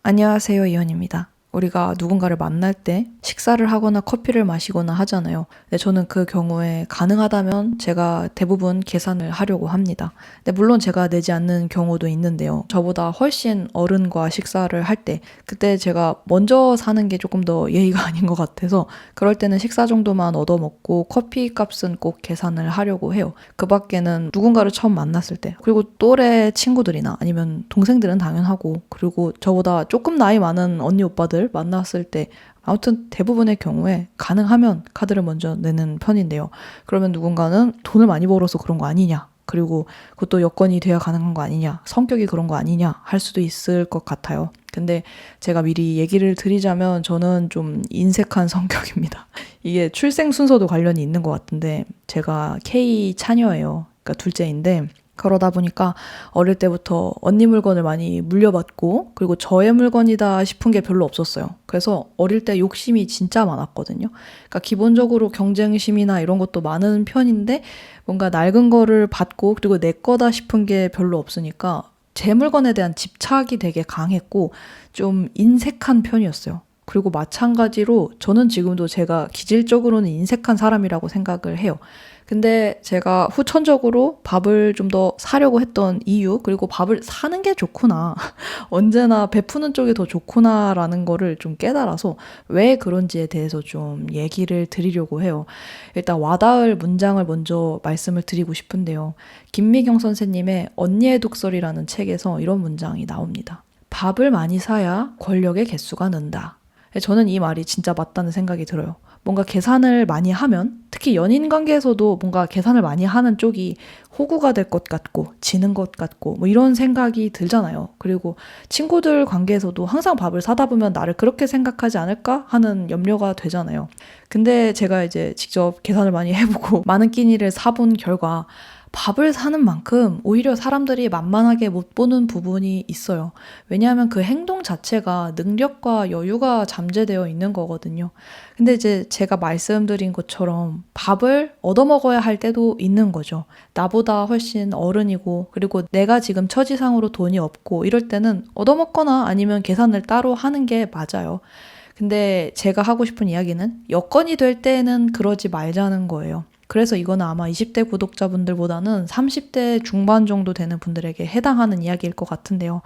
안녕하세요, 이현입니다. 우리가 누군가를 만날 때 식사를 하거나 커피를 마시거나 하잖아요. 근데 저는 그 경우에 가능하다면 제가 대부분 계산을 하려고 합니다. 근데 물론 제가 내지 않는 경우도 있는데요. 저보다 훨씬 어른과 식사를 할 때, 그때 제가 먼저 사는 게 조금 더 예의가 아닌 것 같아서 그럴 때는 식사 정도만 얻어먹고 커피 값은 꼭 계산을 하려고 해요. 그 밖에는 누군가를 처음 만났을 때, 그리고 또래 친구들이나 아니면 동생들은 당연하고, 그리고 저보다 조금 나이 많은 언니 오빠들 만났을 때 아무튼 대부분의 경우에 가능하면 카드를 먼저 내는 편인데요. 그러면 누군가는 돈을 많이 벌어서 그런 거 아니냐, 그리고 그것도 여건이 돼야 가능한 거 아니냐, 성격이 그런 거 아니냐 할 수도 있을 것 같아요. 근데 제가 미리 얘기를 드리자면 저는 좀 인색한 성격입니다. 이게 출생 순서도 관련이 있는 것 같은데 제가 K 차녀예요. 그러니까 둘째인데 그러다 보니까 어릴 때부터 언니 물건을 많이 물려받고, 그리고 저의 물건이다 싶은 게 별로 없었어요. 그래서 어릴 때 욕심이 진짜 많았거든요. 그러니까 기본적으로 경쟁심이나 이런 것도 많은 편인데 뭔가 낡은 거를 받고 그리고 내 거다 싶은 게 별로 없으니까 제 물건에 대한 집착이 되게 강했고 좀 인색한 편이었어요. 그리고 마찬가지로 저는 지금도 제가 기질적으로는 인색한 사람이라고 생각을 해요. 근데 제가 후천적으로 밥을 좀 더 사려고 했던 이유, 그리고 밥을 사는 게 좋구나. 언제나 베푸는 쪽이 더 좋구나라는 거를 좀 깨달아서 왜 그런지에 대해서 좀 얘기를 드리려고 해요. 일단 와닿을 문장을 먼저 말씀을 드리고 싶은데요. 김미경 선생님의 언니의 독설이라는 책에서 이런 문장이 나옵니다. 밥을 많이 사야 권력의 개수가 는다. 저는 이 말이 진짜 맞다는 생각이 들어요. 뭔가 계산을 많이 하면, 특히 연인 관계에서도 뭔가 계산을 많이 하는 쪽이 호구가 될 것 같고 지는 것 같고 뭐 이런 생각이 들잖아요. 그리고 친구들 관계에서도 항상 밥을 사다 보면 나를 그렇게 생각하지 않을까 하는 염려가 되잖아요. 근데 제가 이제 직접 계산을 많이 해보고 많은 끼니를 사본 결과 밥을 사는 만큼 오히려 사람들이 만만하게 못 보는 부분이 있어요. 왜냐하면 그 행동 자체가 능력과 여유가 잠재되어 있는 거거든요. 근데 이제 제가 말씀드린 것처럼 밥을 얻어먹어야 할 때도 있는 거죠. 나보다 훨씬 어른이고, 그리고 내가 지금 처지상으로 돈이 없고 이럴 때는 얻어먹거나 아니면 계산을 따로 하는 게 맞아요. 근데 제가 하고 싶은 이야기는 여건이 될 때는 그러지 말자는 거예요. 그래서 이거는 아마 20대 구독자분들보다는 30대 중반 정도 되는 분들에게 해당하는 이야기일 것 같은데요.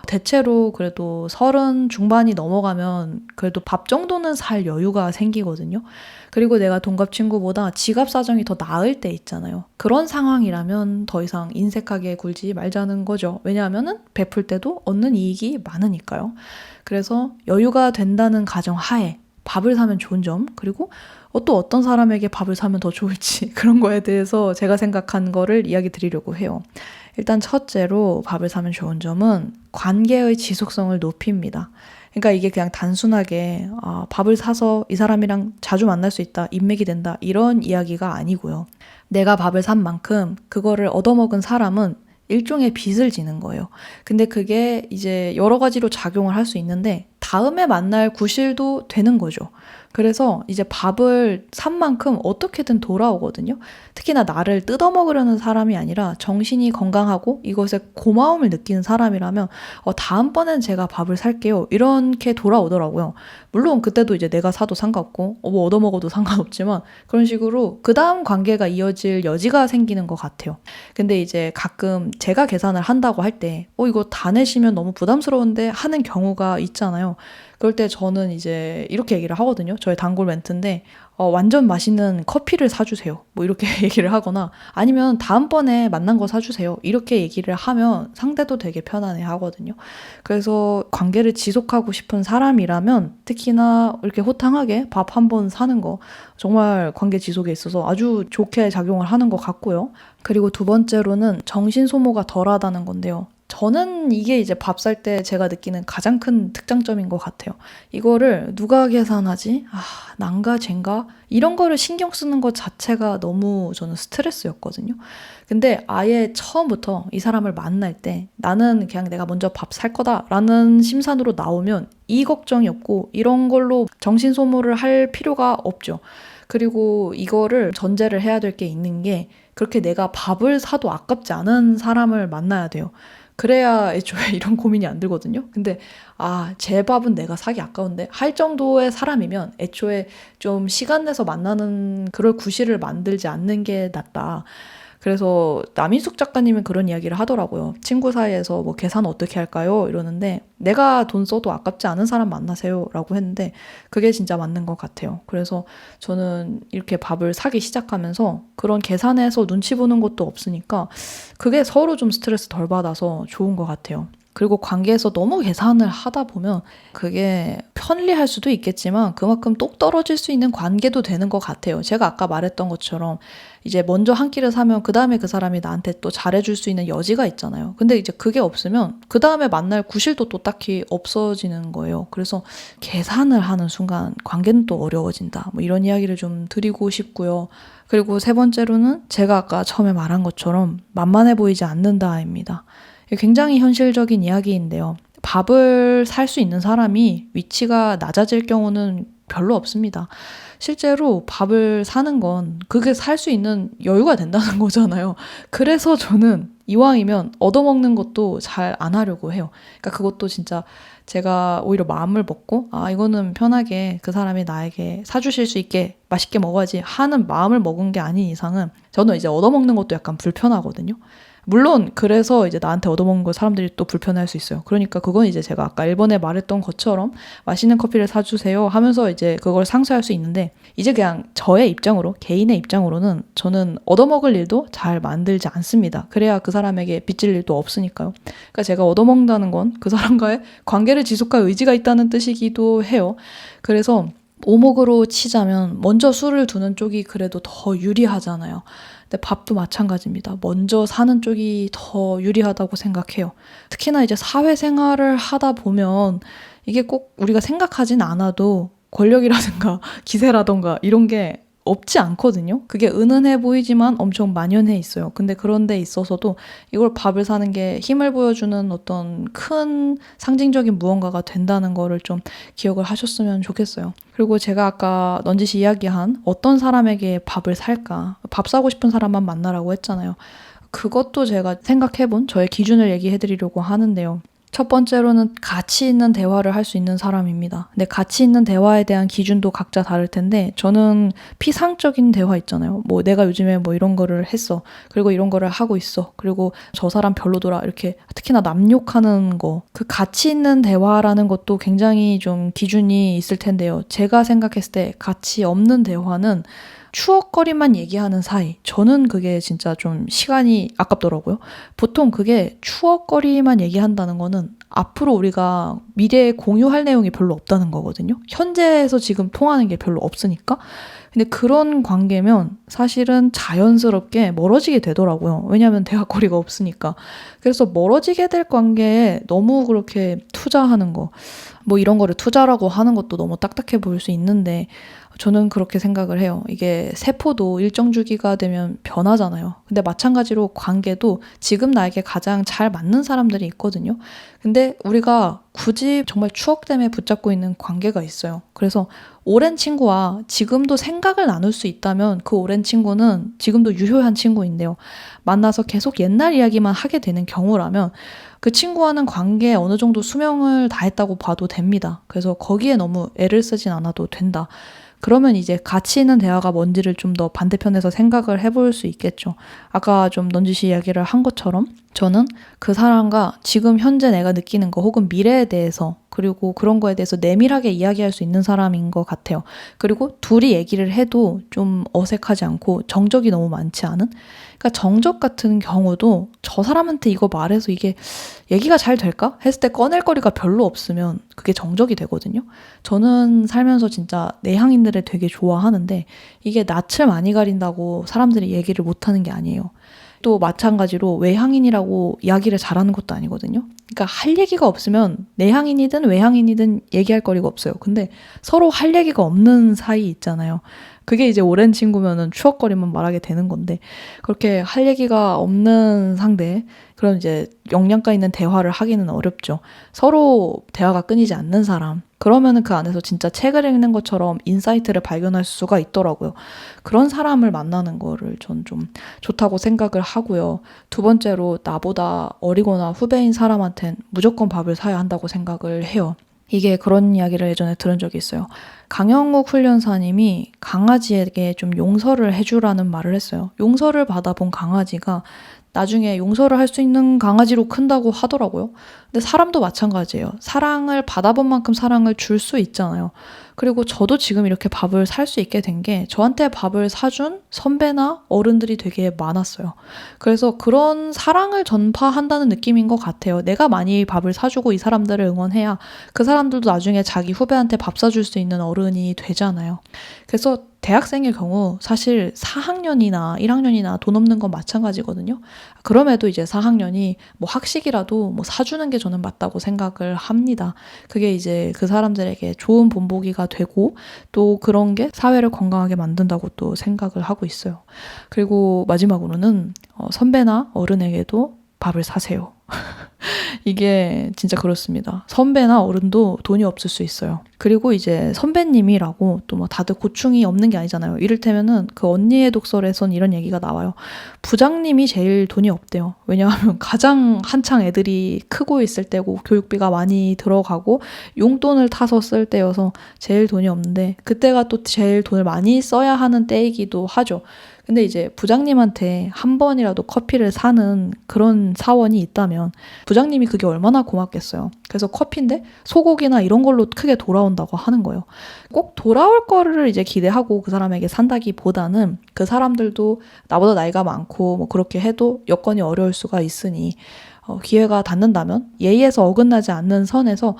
대체로 그래도 30 중반이 넘어가면 그래도 밥 정도는 살 여유가 생기거든요. 그리고 내가 동갑 친구보다 지갑 사정이 더 나을 때 있잖아요. 그런 상황이라면 더 이상 인색하게 굴지 말자는 거죠. 왜냐하면 베풀 때도 얻는 이익이 많으니까요. 그래서 여유가 된다는 가정 하에 밥을 사면 좋은 점, 그리고 또 어떤 사람에게 밥을 사면 더 좋을지 그런 거에 대해서 제가 생각한 거를 이야기 드리려고 해요. 일단 첫째로 밥을 사면 좋은 점은 관계의 지속성을 높입니다. 그러니까 이게 그냥 단순하게 밥을 사서 이 사람이랑 자주 만날 수 있다, 인맥이 된다 이런 이야기가 아니고요. 내가 밥을 산 만큼 그거를 얻어먹은 사람은 일종의 빚을 지는 거예요. 근데 그게 이제 여러 가지로 작용을 할 수 있는데 다음에 만날 구실도 되는 거죠. 그래서 이제 밥을 산 만큼 어떻게든 돌아오거든요. 특히나 나를 뜯어먹으려는 사람이 아니라 정신이 건강하고 이것에 고마움을 느끼는 사람이라면 다음번엔 제가 밥을 살게요, 이렇게 돌아오더라고요. 물론 그때도 이제 내가 사도 상관없고 뭐 얻어먹어도 상관없지만 그런 식으로 그 다음 관계가 이어질 여지가 생기는 것 같아요. 근데 이제 가끔 제가 계산을 한다고 할 때 이거 다 내시면 너무 부담스러운데 하는 경우가 있잖아요. 그럴 때 저는 이제 이렇게 얘기를 하거든요. 저의 단골 멘트인데 완전 맛있는 커피를 사주세요, 뭐 이렇게 얘기를 하거나, 아니면 다음번에 만난 거 사주세요, 이렇게 얘기를 하면 상대도 되게 편안해 하거든요. 그래서 관계를 지속하고 싶은 사람이라면 특히나 이렇게 호탕하게 밥 한 번 사는 거 정말 관계 지속에 있어서 아주 좋게 작용을 하는 것 같고요. 그리고 두 번째로는 정신 소모가 덜하다는 건데요. 저는 이게 이제 밥 살 때 제가 느끼는 가장 큰 특장점인 것 같아요. 이거를 누가 계산하지? 난가 쟨가? 이런 거를 신경 쓰는 것 자체가 너무 저는 스트레스였거든요. 근데 아예 처음부터 이 사람을 만날 때 나는 그냥 내가 먼저 밥 살 거다라는 심산으로 나오면 이 걱정이 없고 이런 걸로 정신 소모를 할 필요가 없죠. 그리고 이거를 전제를 해야 될 게 있는 게, 그렇게 내가 밥을 사도 아깝지 않은 사람을 만나야 돼요. 그래야 애초에 이런 고민이 안 들거든요. 근데 제 밥은 내가 사기 아까운데 할 정도의 사람이면 애초에 좀 시간 내서 만나는 그럴 구실을 만들지 않는 게 낫다. 그래서 남인숙 작가님은 그런 이야기를 하더라고요. 친구 사이에서 뭐 계산 어떻게 할까요? 이러는데 내가 돈 써도 아깝지 않은 사람 만나세요 라고 했는데 그게 진짜 맞는 것 같아요. 그래서 저는 이렇게 밥을 사기 시작하면서 그런 계산해서 눈치 보는 것도 없으니까 그게 서로 좀 스트레스 덜 받아서 좋은 것 같아요. 그리고 관계에서 너무 계산을 하다 보면 그게 편리할 수도 있겠지만 그만큼 똑 떨어질 수 있는 관계도 되는 것 같아요. 제가 아까 말했던 것처럼 이제 먼저 한 끼를 사면 그 다음에 그 사람이 나한테 또 잘해줄 수 있는 여지가 있잖아요. 근데 이제 그게 없으면 그 다음에 만날 구실도 또 딱히 없어지는 거예요. 그래서 계산을 하는 순간 관계는 또 어려워진다. 뭐 이런 이야기를 좀 드리고 싶고요. 그리고 세 번째로는 제가 아까 처음에 말한 것처럼 만만해 보이지 않는다입니다. 굉장히 현실적인 이야기인데요. 밥을 살 수 있는 사람이 위치가 낮아질 경우는 별로 없습니다. 실제로 밥을 사는 건 그게 살 수 있는 여유가 된다는 거잖아요. 그래서 저는 이왕이면 얻어먹는 것도 잘 안 하려고 해요. 그러니까 그것도 진짜 제가 오히려 마음을 먹고 이거는 편하게 그 사람이 나에게 사주실 수 있게 맛있게 먹어야지 하는 마음을 먹은 게 아닌 이상은 저는 이제 얻어먹는 것도 약간 불편하거든요. 물론 그래서 이제 나한테 얻어먹는 거 사람들이 또 불편할 수 있어요. 그러니까 그건 이제 제가 아까 일본에 말했던 것처럼 맛있는 커피를 사주세요 하면서 이제 그걸 상쇄할 수 있는데 이제 그냥 저의 입장으로 개인의 입장으로는 저는 얻어먹을 일도 잘 만들지 않습니다. 그래야 그 사람에게 빚질 일도 없으니까요. 그러니까 제가 얻어먹는다는 건 그 사람과의 관계를 지속할 의지가 있다는 뜻이기도 해요. 그래서 오목으로 치자면 먼저 술을 두는 쪽이 그래도 더 유리하잖아요. 근데 밥도 마찬가지입니다. 먼저 사는 쪽이 더 유리하다고 생각해요. 특히나 이제 사회생활을 하다 보면 이게 꼭 우리가 생각하진 않아도 권력이라든가 기세라든가 이런 게 없지 않거든요. 그게 은은해 보이지만 엄청 만연해 있어요. 근데 그런 데 있어서도 이걸 밥을 사는 게 힘을 보여주는 어떤 큰 상징적인 무언가가 된다는 거를 좀 기억을 하셨으면 좋겠어요. 그리고 제가 아까 넌지시 이야기한 어떤 사람에게 밥을 살까? 밥 사고 싶은 사람만 만나라고 했잖아요. 그것도 제가 생각해본 저의 기준을 얘기해드리려고 하는데요. 첫 번째로는 가치 있는 대화를 할 수 있는 사람입니다. 근데 가치 있는 대화에 대한 기준도 각자 다를 텐데 저는 피상적인 대화 있잖아요. 뭐 내가 요즘에 뭐 이런 거를 했어. 그리고 이런 거를 하고 있어. 그리고 저 사람 별로더라. 이렇게 특히나 남 욕하는 거. 그 가치 있는 대화라는 것도 굉장히 좀 기준이 있을 텐데요. 제가 생각했을 때 가치 없는 대화는 추억거리만 얘기하는 사이. 저는 그게 진짜 좀 시간이 아깝더라고요. 보통 그게 추억거리만 얘기한다는 거는 앞으로 우리가 미래에 공유할 내용이 별로 없다는 거거든요. 현재에서 지금 통하는 게 별로 없으니까. 근데 그런 관계면 사실은 자연스럽게 멀어지게 되더라고요. 왜냐하면 대화거리가 없으니까. 그래서 멀어지게 될 관계에 너무 그렇게 투자하는 거, 뭐 이런 거를 투자라고 하는 것도 너무 딱딱해 보일 수 있는데 저는 그렇게 생각을 해요. 이게 세포도 일정 주기가 되면 변하잖아요. 근데 마찬가지로 관계도 지금 나에게 가장 잘 맞는 사람들이 있거든요. 근데 우리가 굳이 정말 추억 때문에 붙잡고 있는 관계가 있어요. 그래서 오랜 친구와 지금도 생각을 나눌 수 있다면 그 오랜 친구는 지금도 유효한 친구인데요. 만나서 계속 옛날 이야기만 하게 되는 경우라면 그 친구와는 관계에 어느 정도 수명을 다했다고 봐도 됩니다. 그래서 거기에 너무 애를 쓰진 않아도 된다. 그러면 이제 가치 있는 대화가 뭔지를 좀 더 반대편에서 생각을 해볼 수 있겠죠. 아까 좀 넌지시 이야기를 한 것처럼 저는 그 사람과 지금 현재 내가 느끼는 거 혹은 미래에 대해서 그리고 그런 거에 대해서 내밀하게 이야기할 수 있는 사람인 것 같아요. 그리고 둘이 얘기를 해도 좀 어색하지 않고 정적이 너무 많지 않은? 그러니까 정적 같은 경우도 저 사람한테 이거 말해서 이게 얘기가 잘 될까? 했을 때 꺼낼 거리가 별로 없으면 그게 정적이 되거든요. 저는 살면서 진짜 내향인들을 되게 좋아하는데 이게 낯을 많이 가린다고 사람들이 얘기를 못하는 게 아니에요. 또 마찬가지로 외향인이라고 이야기를 잘하는 것도 아니거든요. 그러니까 할 얘기가 없으면 내향인이든 외향인이든 얘기할 거리가 없어요. 근데 서로 할 얘기가 없는 사이 있잖아요. 그게 이제 오랜 친구면은 추억거리만 말하게 되는 건데 그렇게 할 얘기가 없는 상대 그럼 이제 영양가 있는 대화를 하기는 어렵죠. 서로 대화가 끊이지 않는 사람 그러면은 그 안에서 진짜 책을 읽는 것처럼 인사이트를 발견할 수가 있더라고요. 그런 사람을 만나는 거를 전 좀 좋다고 생각을 하고요. 두 번째로 나보다 어리거나 후배인 사람한텐 무조건 밥을 사야 한다고 생각을 해요. 이게 그런 이야기를 예전에 들은 적이 있어요. 강영욱 훈련사님이 강아지에게 좀 용서를 해주라는 말을 했어요. 용서를 받아본 강아지가 나중에 용서를 할 수 있는 강아지로 큰다고 하더라고요. 근데 사람도 마찬가지예요. 사랑을 받아본 만큼 사랑을 줄 수 있잖아요. 그리고 저도 지금 이렇게 밥을 살 수 있게 된 게 저한테 밥을 사준 선배나 어른들이 되게 많았어요. 그래서 그런 사랑을 전파한다는 느낌인 것 같아요. 내가 많이 밥을 사주고 이 사람들을 응원해야 그 사람들도 나중에 자기 후배한테 밥 사줄 수 있는 어른이 되잖아요. 그래서 대학생의 경우 사실 4학년이나 1학년이나 돈 없는 건 마찬가지거든요. 그럼에도 이제 4학년이 뭐 학식이라도 뭐 사주는 게 저는 맞다고 생각을 합니다. 그게 이제 그 사람들에게 좋은 본보기가 되고 또 그런 게 사회를 건강하게 만든다고 또 생각을 하고 있어요. 그리고 마지막으로는 선배나 어른에게도 밥을 사세요. 이게 진짜 그렇습니다. 선배나 어른도 돈이 없을 수 있어요. 그리고 이제 선배님이라고 또 뭐 다들 고충이 없는 게 아니잖아요. 이를테면은 그 언니의 독설에선 이런 얘기가 나와요. 부장님이 제일 돈이 없대요. 왜냐하면 가장 한창 애들이 크고 있을 때고 교육비가 많이 들어가고 용돈을 타서 쓸 때여서 제일 돈이 없는데 그때가 또 제일 돈을 많이 써야 하는 때이기도 하죠. 근데 이제 부장님한테 한 번이라도 커피를 사는 그런 사원이 있다면 부장님이 그게 얼마나 고맙겠어요. 그래서 커피인데 소고기나 이런 걸로 크게 돌아온다고 하는 거예요. 꼭 돌아올 거를 이제 기대하고 그 사람에게 산다기보다는 그 사람들도 나보다 나이가 많고 뭐 그렇게 해도 여건이 어려울 수가 있으니 기회가 닿는다면 예의에서 어긋나지 않는 선에서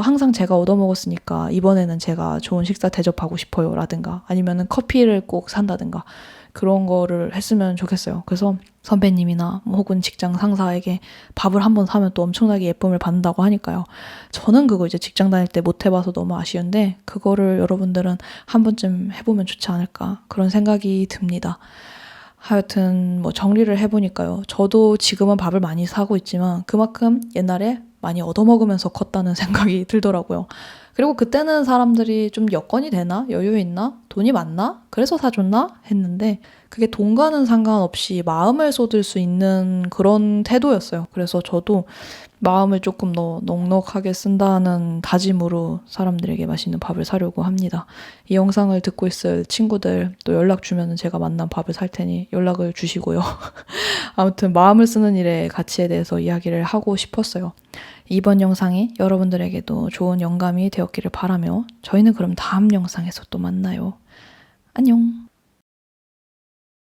항상 제가 얻어먹었으니까 이번에는 제가 좋은 식사 대접하고 싶어요 라든가 아니면은 커피를 꼭 산다든가 그런 거를 했으면 좋겠어요. 그래서 선배님이나 혹은 직장 상사에게 밥을 한번 사면 또 엄청나게 예쁨을 받는다고 하니까요. 저는 그거 이제 직장 다닐 때 못 해봐서 너무 아쉬운데 그거를 여러분들은 한 번쯤 해보면 좋지 않을까 그런 생각이 듭니다. 하여튼 뭐 정리를 해보니까요. 저도 지금은 밥을 많이 사고 있지만 그만큼 옛날에 많이 얻어먹으면서 컸다는 생각이 들더라고요. 그리고 그때는 사람들이 좀 여건이 되나? 여유 있나? 돈이 많나? 그래서 사줬나? 했는데 그게 돈과는 상관없이 마음을 쏟을 수 있는 그런 태도였어요. 그래서 저도 마음을 조금 더 넉넉하게 쓴다는 다짐으로 사람들에게 맛있는 밥을 사려고 합니다. 이 영상을 듣고 있을 친구들 또 연락 주면 제가 만난 밥을 살 테니 연락을 주시고요. 아무튼 마음을 쓰는 일의 가치에 대해서 이야기를 하고 싶었어요. 이번 영상이 여러분들에게도 좋은 영감이 되었기를 바라며 저희는 그럼 다음 영상에서 또 만나요. 안녕.